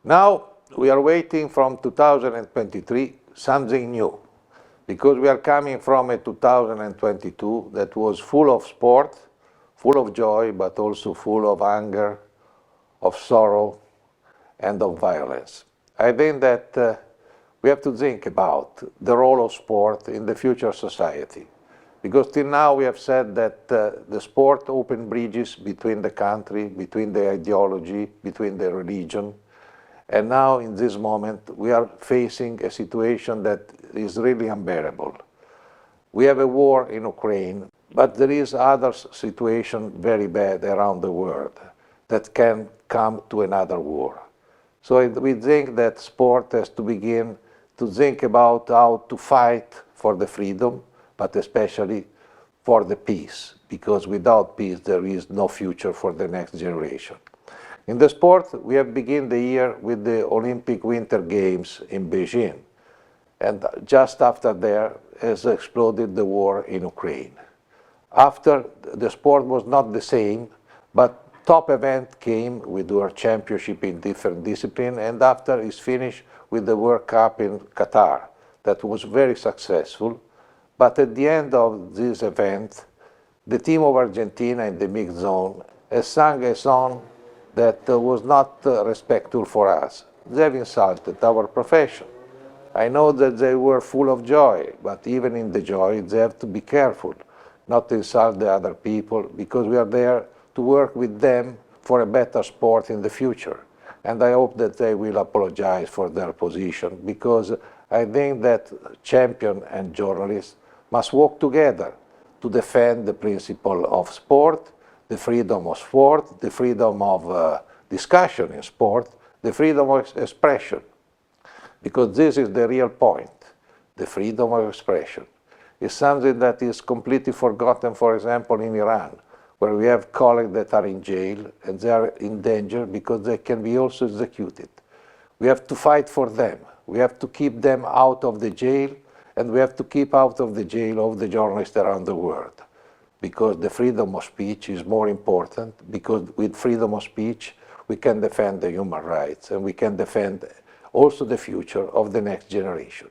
Now we are waiting from 2023 something new, because we are coming from a 2022 that was full of sport, full of joy, but also full of anger, of sorrow, and of violence. I think that we have to think about the role of sport in the future society, because till now we have said that the sport opened bridges between the country, between the ideology, between the religion, and now in this moment we are facing a situation that is really unbearable. We have a war in Ukraine, but there is other situation very bad around the world that can come to another war. So we think that sport has to begin to think about how to fight for the freedom, but especially for the peace, because without peace there is no future for the next generation. In the sport, we have begun the year with the Olympic Winter Games in Beijing, and just after there has exploded the war in Ukraine. After, the sport was not the same, but top event came with World Championship in different disciplines, and after is finished with the World Cup in Qatar. That was very successful, but at the end of this event, the team of Argentina in the mixed zone has sung a song that was not respectful for us. They have insulted our profession. I know that they were full of joy, but even in the joy, they have to be careful not to insult the other people, because we are there to work with them for a better sport in the future. And I hope that they will apologize for their position, because I think that champion and journalists must work together to defend the principle of sport, the freedom of sport, the freedom of discussion in sport, the freedom of expression. Because this is the real point. The freedom of expression is something that is completely forgotten, for example, in Iran, where we have colleagues that are in jail and they are in danger because they can be also executed. We have to fight for them. We have to keep them out of the jail, and we have to keep out of the jail all the journalists around the world. Because the freedom of speech is more important, because with freedom of speech we can defend the human rights and we can defend also the future of the next generation.